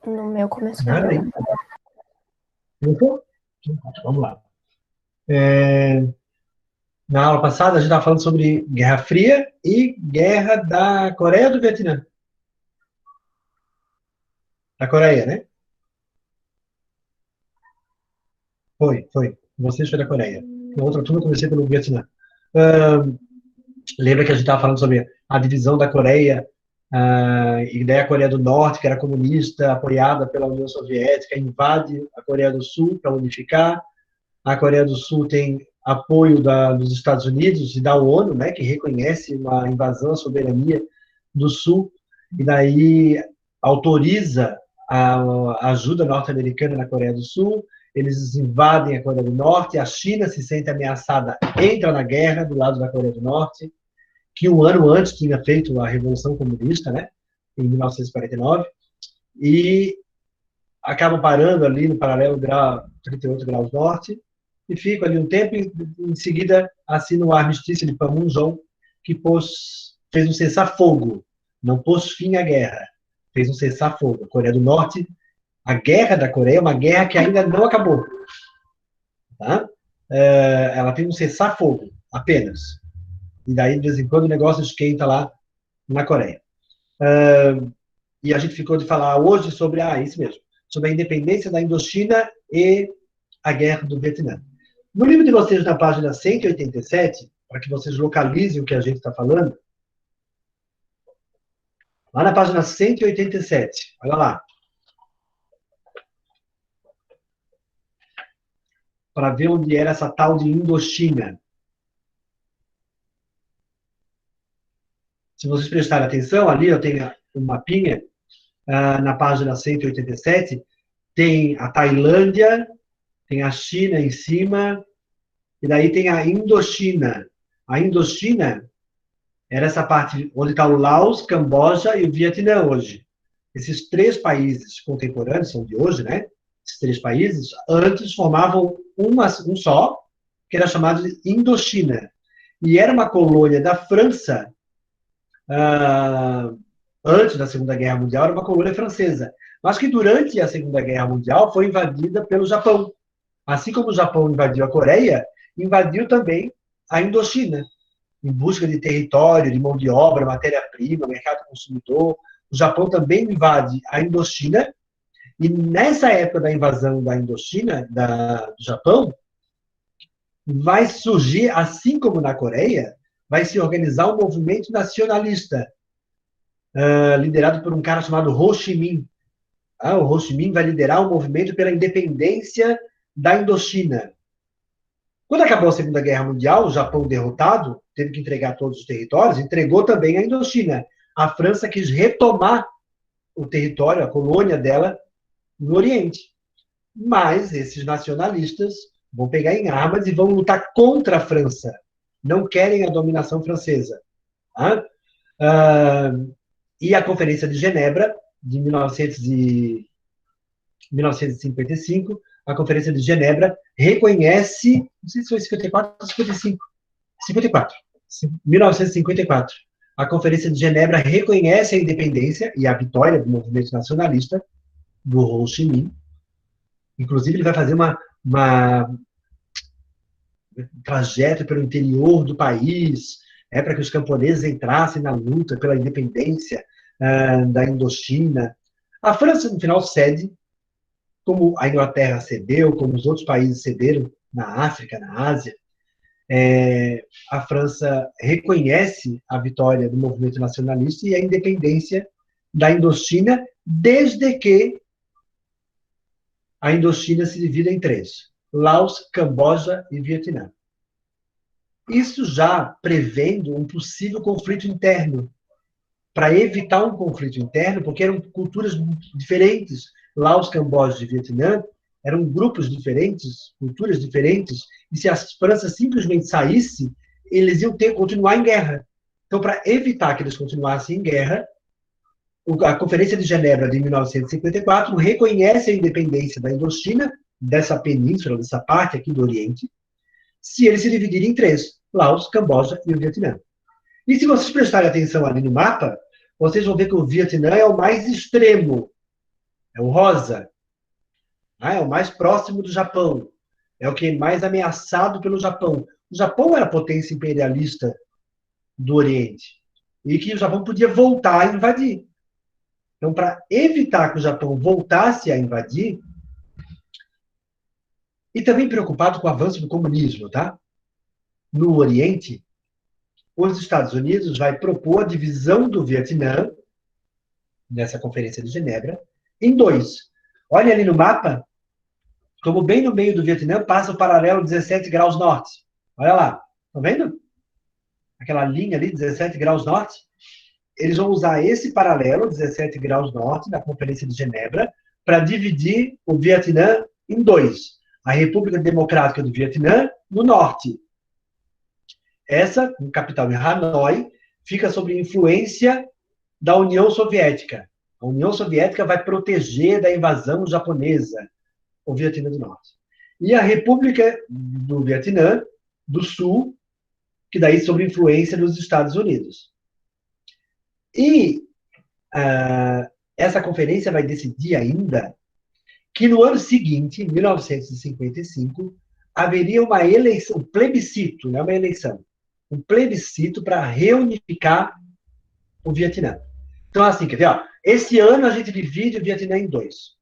No meu começou. Nada aí. Começou? Vamos lá. É, na aula passada, a gente estava falando sobre Guerra Fria e Guerra da Coreia do Vietnã. Da Coreia, né? Foi. Vocês foi da Coreia. Na outra turma, eu comecei pelo Vietnã. Lembra que a gente estava falando sobre a divisão da Coreia, e daí a Coreia do Norte, que era comunista, apoiada pela União Soviética, invade a Coreia do Sul para unificar. A Coreia do Sul tem apoio dos Estados Unidos e da ONU, né, que reconhece uma invasão à soberania do Sul, e daí autoriza a ajuda norte-americana na Coreia do Sul. Eles invadem a Coreia do Norte, a China se sente ameaçada, entra na guerra do lado da Coreia do Norte, que um ano antes tinha feito a Revolução Comunista, né, em 1949, e acabam parando ali no paralelo grau 38 graus norte, e ficam ali um tempo, e em seguida assinam o armistício de Panmunjom, que fez um cessar-fogo, não pôs fim à guerra, fez um cessar-fogo. A Coreia do Norte, a guerra da Coreia é uma guerra que ainda não acabou. Tá? Ela tem um cessar-fogo, apenas. E daí, de vez em quando, o negócio esquenta lá na Coreia. E a gente ficou de falar hoje sobre, isso mesmo, sobre a independência da Indochina e a guerra do Vietnã. No livro de vocês, na página 187, para que vocês localizem o que a gente está falando, lá na página 187, olha lá, para ver onde era essa tal de Indochina. Se vocês prestarem atenção, ali eu tenho um mapinha, na página 187, tem a Tailândia, tem a China em cima, e daí tem a Indochina. A Indochina era essa parte onde está o Laos, Camboja e o Vietnã hoje. Esses três países contemporâneos, são de hoje, né? Esses três países, antes formavam um só, que era chamado de Indochina. E era uma colônia da França, antes da Segunda Guerra Mundial, era uma colônia francesa. Mas que durante a Segunda Guerra Mundial foi invadida pelo Japão. Assim como o Japão invadiu a Coreia, invadiu também a Indochina, em busca de território, de mão de obra, matéria-prima, mercado consumidor. O Japão também invade a Indochina, e nessa época da invasão da Indochina, do Japão, vai surgir, assim como na Coreia, vai se organizar um movimento nacionalista, liderado por um cara chamado Ho Chi Minh. O Ho Chi Minh vai liderar um movimento pela independência da Indochina. Quando acabou a Segunda Guerra Mundial, o Japão derrotado, teve que entregar todos os territórios, entregou também a Indochina. A França quis retomar o território, a colônia dela, no Oriente. Mas esses nacionalistas vão pegar em armas e vão lutar contra a França. Não querem a dominação francesa. Tá? E a Conferência de Genebra, de 1955, a Conferência de Genebra reconhece, não sei se foi 54 ou 55, 54, 1954. A Conferência de Genebra reconhece a independência e a vitória do movimento nacionalista do Ho Chi Minh. Inclusive, ele vai fazer um trajeto pelo interior do país, para que os camponeses entrassem na luta pela independência da Indochina. A França, no final, cede, como a Inglaterra cedeu, como os outros países cederam na África, na Ásia. A França reconhece a vitória do movimento nacionalista e a independência da Indochina, desde que a Indochina se divide em três: Laos, Camboja e Vietnã. Isso já prevendo um possível conflito interno, para evitar um conflito interno, porque eram culturas diferentes. Laos, Camboja e Vietnã eram grupos diferentes, culturas diferentes, e se a França simplesmente saísse, eles iam continuar em guerra. Então, para evitar que eles continuassem em guerra, a Conferência de Genebra de 1954 reconhece a independência da Indochina, dessa península, dessa parte aqui do Oriente, se eles se dividirem em três: Laos, Camboja e o Vietnã. E se vocês prestarem atenção ali no mapa, vocês vão ver que o Vietnã é o mais extremo. é o rosa. É o mais próximo do Japão. É o que é mais ameaçado pelo Japão. O Japão era a potência imperialista do Oriente. E que o Japão podia voltar a invadir. Então, para evitar que o Japão voltasse a invadir, e também preocupado com o avanço do comunismo, tá? No Oriente, os Estados Unidos vai propor a divisão do Vietnã, nessa Conferência de Genebra, em dois. Olha ali no mapa, como bem no meio do Vietnã passa o paralelo 17 graus norte. Olha lá, estão vendo? Aquela linha ali, 17 graus norte. Eles vão usar esse paralelo, 17 graus norte, na Conferência de Genebra, para dividir o Vietnã em dois. A República Democrática do Vietnã, no norte. Essa, com capital em Hanoi, fica sob influência da União Soviética. A União Soviética vai proteger da invasão japonesa o Vietnã do Norte. E a República do Vietnã do Sul, que daí sob influência dos Estados Unidos. E essa conferência vai decidir ainda que no ano seguinte, em 1955, haveria uma eleição, um plebiscito, não é uma eleição, um plebiscito para reunificar o Vietnã. Então, assim, quer ver? Ó, esse ano a gente divide o Vietnã em dois.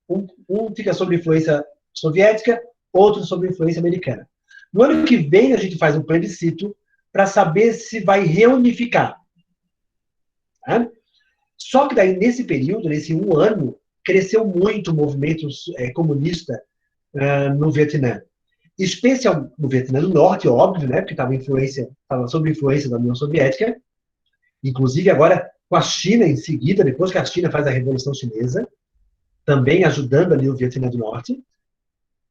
Um fica sob influência soviética, outro sob influência americana. No ano que vem, a gente faz um plebiscito para saber se vai reunificar. Tá? Só que daí, nesse período, nesse um ano, cresceu muito o movimento comunista no Vietnã. Especial no Vietnã do Norte, óbvio, né, porque estava sob influência da União Soviética, inclusive agora com a China em seguida, depois que a China faz a Revolução Chinesa, também ajudando ali o Vietnã do Norte.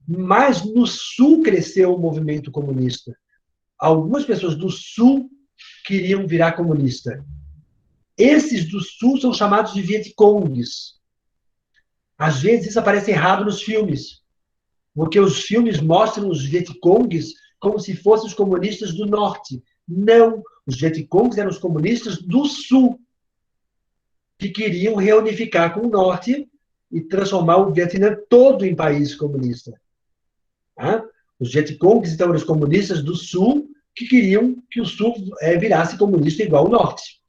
Mas no Sul cresceu o movimento comunista. Algumas pessoas do Sul queriam virar comunista. Esses do Sul são chamados de Vietcongs. Às vezes isso aparece errado nos filmes, porque os filmes mostram os Vietcongs como se fossem os comunistas do Norte. Não, os Vietcongs eram os comunistas do Sul, que queriam reunificar com o Norte e transformar o Vietnã todo em país comunista. Tá? Os Vietcongs, então, eram os comunistas do Sul que queriam que o Sul virasse comunista igual ao Norte.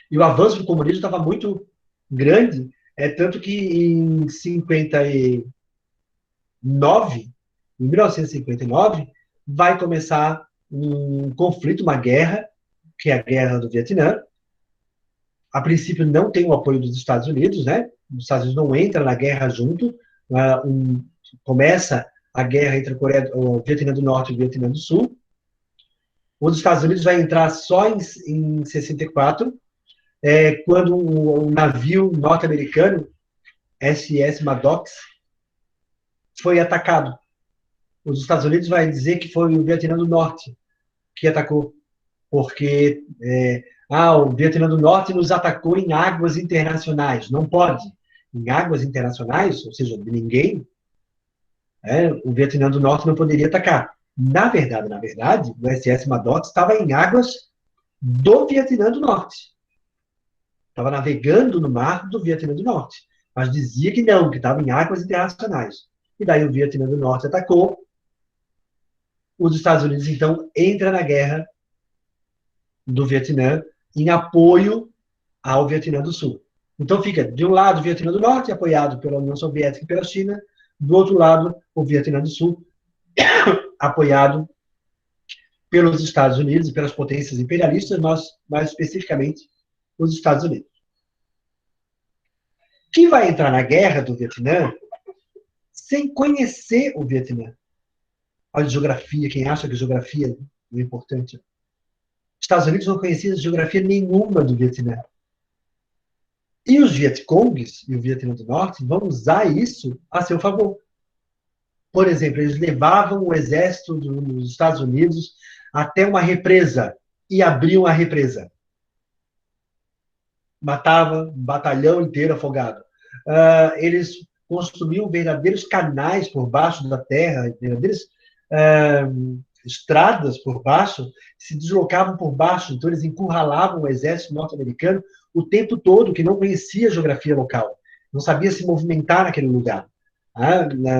E o avanço do comunismo estava muito grande, tanto que em 1959, vai começar um conflito, uma guerra, que é a Guerra do Vietnã. A princípio não tem o apoio dos Estados Unidos, né? Os Estados Unidos não entram na guerra junto. Começa a guerra entre o Vietnã do Norte e o Vietnã do Sul. Os Estados Unidos vai entrar só em 64, quando um navio norte-americano, SS Maddox, foi atacado. Os Estados Unidos vai dizer que foi o Vietnã do Norte que atacou, porque o Vietnã do Norte nos atacou em águas internacionais. Não pode. Em águas internacionais, ou seja, de ninguém, o Vietnã do Norte não poderia atacar. Na verdade, o SS Maddox estava em águas do Vietnã do Norte. Estava navegando no mar do Vietnã do Norte. Mas dizia que não, que estava em águas internacionais. E daí o Vietnã do Norte atacou. Os Estados Unidos, então, entra na guerra do Vietnã em apoio ao Vietnã do Sul. Então fica, de um lado, o Vietnã do Norte, apoiado pela União Soviética e pela China, do outro lado, o Vietnã do Sul, apoiado pelos Estados Unidos e pelas potências imperialistas, mais especificamente, os Estados Unidos. Quem vai entrar na guerra do Vietnã sem conhecer o Vietnã? Olha, geografia, quem acha que geografia é importante. Os Estados Unidos não conheciam geografia nenhuma do Vietnã. E os Vietcongs e o Vietnã do Norte vão usar isso a seu favor. Por exemplo, eles levavam o exército dos Estados Unidos até uma represa e abriam a represa. Matava um batalhão inteiro afogado. Eles construíam verdadeiros canais por baixo da terra, verdadeiros estradas por baixo, se deslocavam por baixo, então eles encurralavam o exército norte-americano o tempo todo, que não conhecia a geografia local, não sabia se movimentar naquele lugar,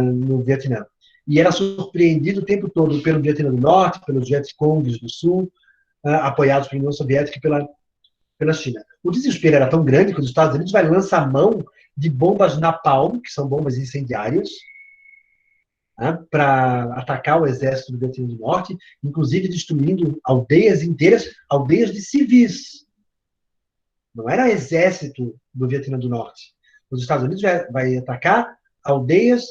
no Vietnã. E era surpreendido o tempo todo pelo Vietnã do Norte, pelos Vietcongs do Sul, apoiados pela União Soviética e pela China. O desespero era tão grande que os Estados Unidos vai lançar mão de bombas napalm, que são bombas incendiárias, para atacar o exército do Vietnã do Norte, inclusive destruindo aldeias inteiras, aldeias de civis. Não era exército do Vietnã do Norte. Os Estados Unidos vai atacar aldeias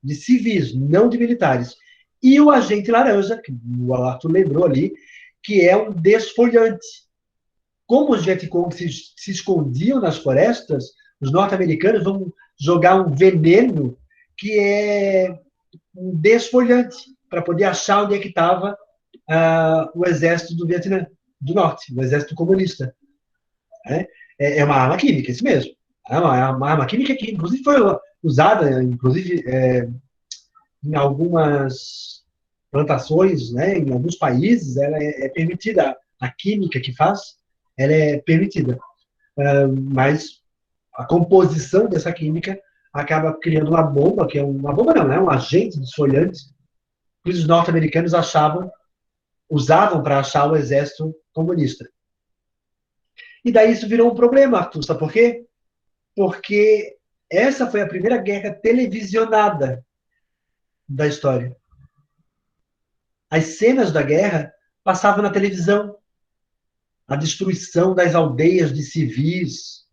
de civis, não de militares. E o agente laranja, que o Arthur lembrou ali, que é um desfolhante. Como os Vietcong se escondiam nas florestas, os norte-americanos vão jogar um veneno que é um desfolhante, para poder achar onde é que estava o exército do Vietnã do Norte, o exército comunista. É uma arma química, isso mesmo. É uma arma química que, inclusive, foi usada, inclusive, em algumas plantações, né, em alguns países, ela é permitida. A química que faz, ela é permitida. Mas a composição dessa química acaba criando uma bomba, que é uma bomba não, é um agente desfolhante, que os norte-americanos usavam para achar o exército comunista. E daí isso virou um problema, Arthur, sabe por quê? Porque essa foi a primeira guerra televisionada da história. As cenas da guerra passavam na televisão. A destruição das aldeias de civis,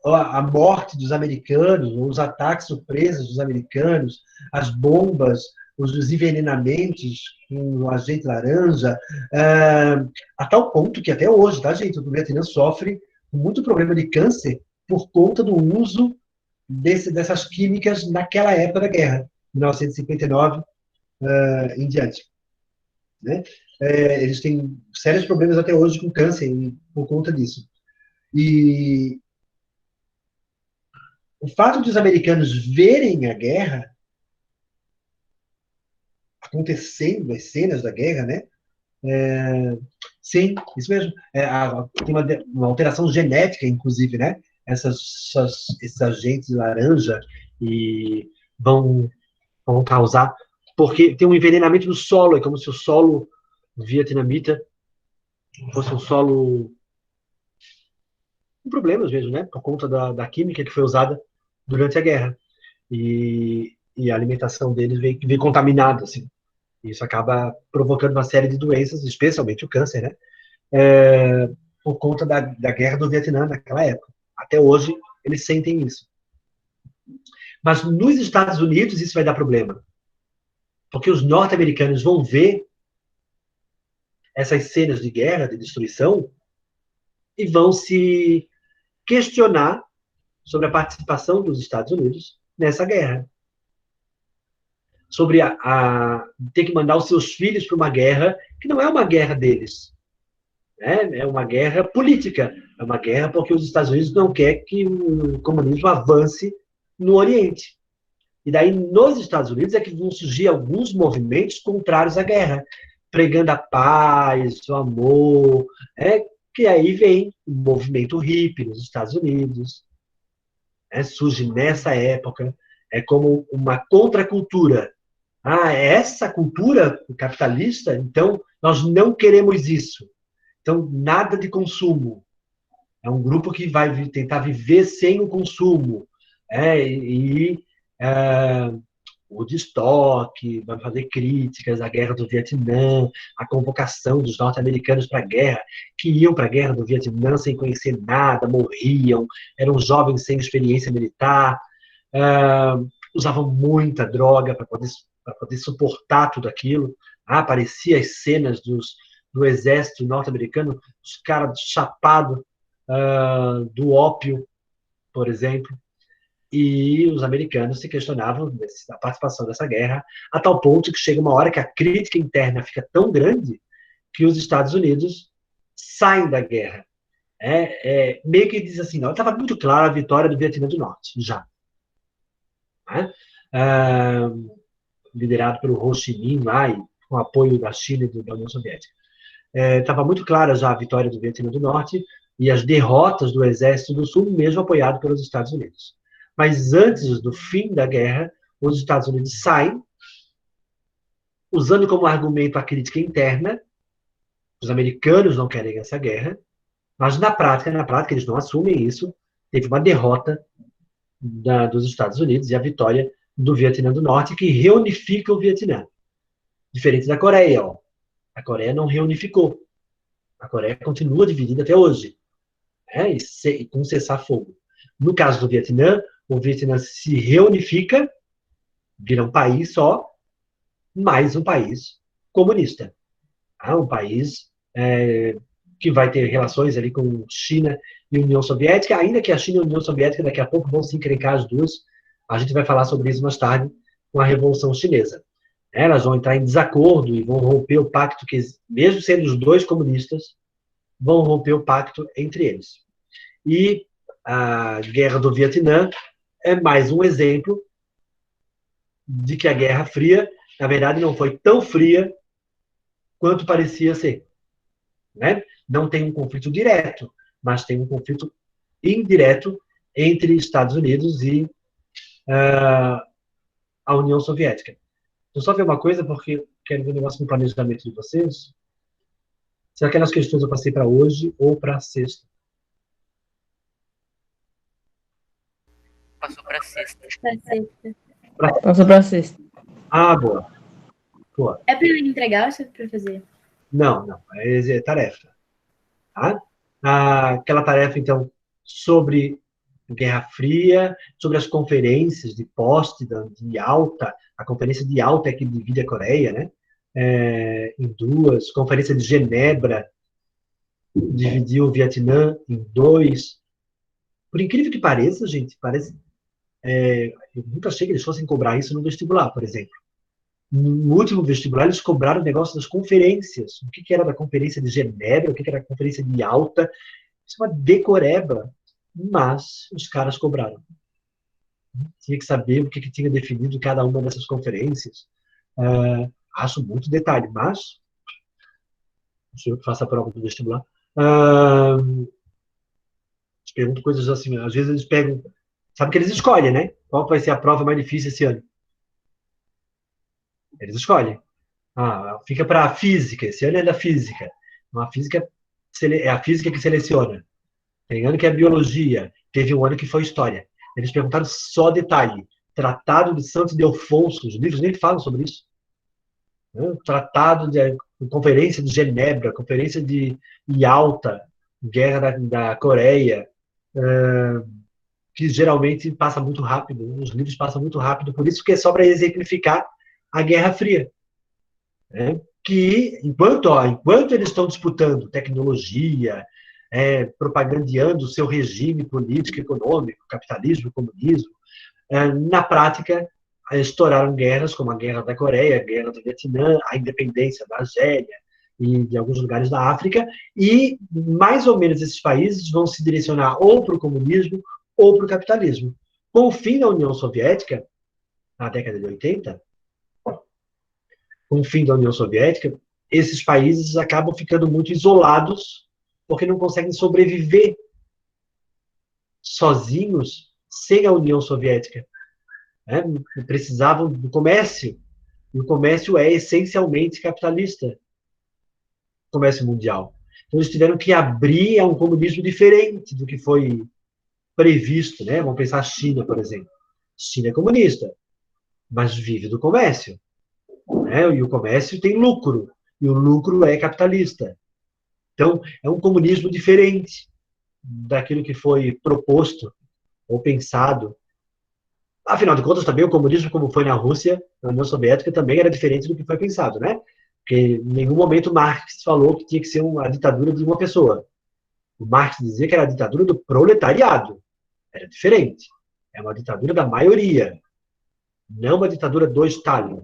a morte dos americanos, os ataques surpresas dos americanos, as bombas, os envenenamentos com o agente laranja, a tal ponto que até hoje, tá, gente, o Vietnã sofre muito problema de câncer por conta do uso dessas químicas naquela época da guerra, 1959 em diante. Né? Eles têm sérios problemas até hoje com câncer por conta disso. E o fato de os americanos verem a guerra acontecendo, as cenas da guerra, né? Sim, isso mesmo. Tem uma alteração genética, inclusive, né? Esses agentes laranja e vão causar, porque tem um envenenamento do solo, é como se o solo vietnamita fosse um solo com problemas mesmo, né? Por conta da química que foi usada durante a guerra. E a alimentação deles veio contaminada, assim. Isso acaba provocando uma série de doenças, especialmente o câncer, né? Por conta da guerra do Vietnã naquela época. Até hoje, eles sentem isso. Mas nos Estados Unidos, isso vai dar problema. Porque os norte-americanos vão ver essas cenas de guerra, de destruição, e vão se questionar sobre a participação dos Estados Unidos nessa guerra. Sobre ter que mandar os seus filhos para uma guerra que não é uma guerra deles. É uma guerra política. É uma guerra porque os Estados Unidos não querem que o comunismo avance no Oriente. E daí, nos Estados Unidos, é que vão surgir alguns movimentos contrários à guerra, pregando a paz, o amor, que aí vem o movimento hippie nos Estados Unidos, surge nessa época, é como uma contracultura. Essa cultura capitalista, então, nós não queremos isso. Então, nada de consumo. É um grupo que vai tentar viver sem o consumo. O Woodstock, vai fazer críticas à guerra do Vietnã, a convocação dos norte-americanos para a guerra, que iam para a guerra do Vietnã sem conhecer nada, morriam, eram jovens sem experiência militar, usavam muita droga para poder suportar tudo aquilo. Apareciam as cenas do exército norte-americano, os caras chapados do ópio, por exemplo. E os americanos se questionavam da participação dessa guerra, a tal ponto que chega uma hora que a crítica interna fica tão grande que os Estados Unidos saem da guerra. Meio que diz assim, estava muito clara a vitória do Vietnã do Norte, já. liderado pelo Ho Chi Minh lá, e com apoio da China e da União Soviética. Estava muito clara já a vitória do Vietnã do Norte e as derrotas do Exército do Sul, mesmo apoiado pelos Estados Unidos. Mas antes do fim da guerra, os Estados Unidos saem, usando como argumento a crítica interna. Os americanos não querem essa guerra, mas na prática eles não assumem isso. Teve uma derrota dos Estados Unidos e a vitória do Vietnã do Norte, que reunifica o Vietnã. Diferente da Coreia, ó. A Coreia não reunificou. A Coreia continua dividida até hoje, né? E com cessar-fogo. No caso do Vietnã, o Vietnã se reunifica, vira um país só, mais um país comunista. Um país que vai ter relações ali com China e União Soviética, ainda que a China e a União Soviética daqui a pouco vão se encrencar as duas. A gente vai falar sobre isso mais tarde com a Revolução Chinesa. Elas vão entrar em desacordo e vão romper o pacto que, mesmo sendo os dois comunistas, vão romper o pacto entre eles. E a Guerra do Vietnã é mais um exemplo de que a Guerra Fria, na verdade, não foi tão fria quanto parecia ser. Né? Não tem um conflito direto, mas tem um conflito indireto entre Estados Unidos e a União Soviética. Eu só ver uma coisa, porque quero ver um negócio no planejamento de vocês. Se aquelas questões eu passei para hoje ou para sexta. Passou para sexta. Passou para sexta. Boa. É para entregar ou é para fazer? Não. É tarefa. Tá? Aquela tarefa, então, sobre Guerra Fria, sobre as conferências de Potsdam, de Yalta. A conferência de Yalta é que divide a Coreia, né? Em duas. Conferência de Genebra dividiu o Vietnã em dois. Por incrível que pareça, gente, eu nunca achei que eles fossem cobrar isso no vestibular, por exemplo. No último vestibular, eles cobraram o negócio das conferências. O que era da conferência de Genebra, o que era da conferência de Yalta. Isso é uma decoreba, mas os caras cobraram. Tinha que saber o que tinha definido cada uma dessas conferências. Acho muito detalhe, mas não sei eu que faço a prova do vestibular. Eles perguntam coisas assim, às vezes eles pegam, sabe que eles escolhem, né? Qual vai ser a prova mais difícil esse ano? Eles escolhem. Fica para a física, esse ano é da física. A física é a física que seleciona. Tem ano que é biologia, teve um ano que foi história. Eles perguntaram só detalhe. Tratado de Santo Ildefonso, os livros nem falam sobre isso. Tratado de Conferência de Genebra, Conferência de Yalta, Guerra da Coreia, que geralmente passa muito rápido, os livros passam muito rápido, por isso que é só para exemplificar a Guerra Fria. Que, enquanto eles estão disputando tecnologia, propagandeando o seu regime político, econômico, capitalismo, comunismo, na prática, estouraram guerras como a Guerra da Coreia, a Guerra do Vietnã, a independência da Argélia e de alguns lugares da África, e mais ou menos esses países vão se direcionar ou para o comunismo ou para o capitalismo. Com o fim da União Soviética, na década de 80, com o fim da União Soviética, esses países acabam ficando muito isolados porque não conseguem sobreviver sozinhos sem a União Soviética. Precisavam do comércio, e o comércio é essencialmente capitalista, comércio mundial. Então eles tiveram que abrir a um comunismo diferente do que foi previsto, né? Vamos pensar a China, por exemplo. China é comunista, mas vive do comércio, né? E o comércio tem lucro, e o lucro é capitalista. Então, é um comunismo diferente daquilo que foi proposto ou pensado. Afinal de contas, também o comunismo, como foi na Rússia, na União Soviética, também era diferente do que foi pensado, né? Porque em nenhum momento Marx falou que tinha que ser a ditadura de uma pessoa. O Marx dizia que era a ditadura do proletariado. Era diferente. É uma ditadura da maioria, não uma ditadura do Stalin.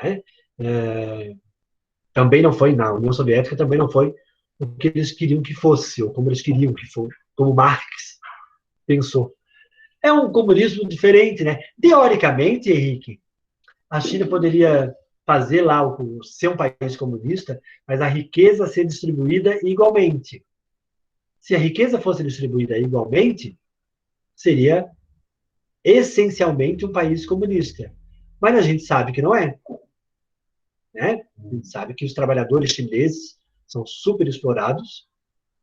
Né? Também não foi, na União Soviética, também não foi o que eles queriam que fosse, ou como eles queriam que fosse, como Marx pensou. É um comunismo diferente, né? Teoricamente, Henrique, a China poderia fazer lá ser um país comunista, mas a riqueza ser distribuída igualmente. Se a riqueza fosse distribuída igualmente, seria essencialmente um país comunista. Mas a gente sabe que não é. Né? A gente sabe que os trabalhadores chineses são super explorados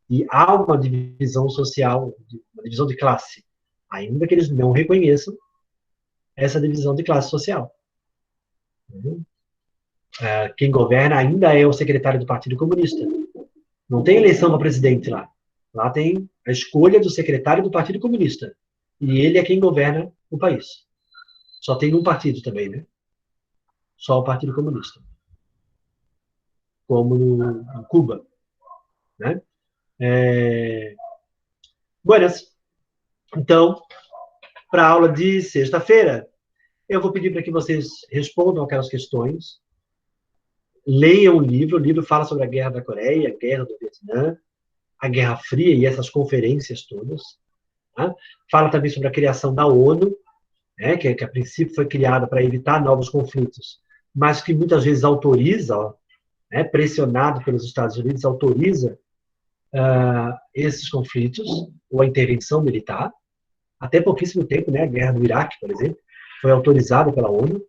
e há uma divisão social, uma divisão de classe, ainda que eles não reconheçam essa divisão de classe social. Quem governa ainda é o secretário do Partido Comunista. Não tem eleição para presidente lá. Lá tem a escolha do secretário do Partido Comunista. E ele é quem governa o país. Só tem um partido também, né? Só o Partido Comunista. Como em Cuba. Né? Buenas. Então, para a aula de sexta-feira, eu vou pedir para que vocês respondam aquelas questões. Leiam o livro fala sobre a Guerra da Coreia, a Guerra do Vietnã, a Guerra Fria e essas conferências todas. Tá? Fala também sobre a criação da ONU, né, que a princípio foi criada para evitar novos conflitos, mas que muitas vezes autoriza, né, pressionado pelos Estados Unidos, autoriza esses conflitos, ou a intervenção militar. Até pouquíssimo tempo, né, a Guerra do Iraque, por exemplo, foi autorizada pela ONU,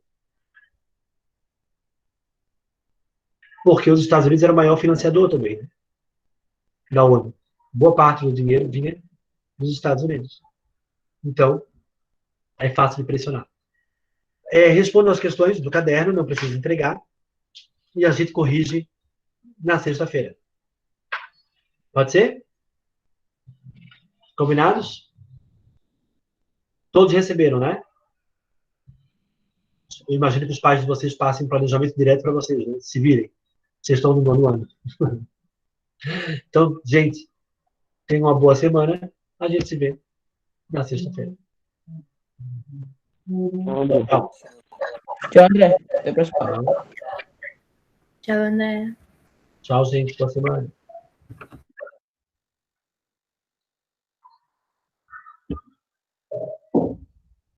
porque os Estados Unidos eram o maior financiador também, né, da ONU. Boa parte do dinheiro vinha dos Estados Unidos. Então, é fácil de pressionar. Respondo as questões do caderno, não precisa entregar, e a gente corrige na sexta-feira. Pode ser? Combinados? Todos receberam, né? Eu imagino que os pais de vocês passem planejamento direto para vocês, né? Se virem. Vocês estão no nono ano. Então, gente, tenham uma boa semana. A gente se vê na sexta-feira. Tchau. Tchau, André. Até a próxima. Tchau, André. Tchau, gente. Boa semana.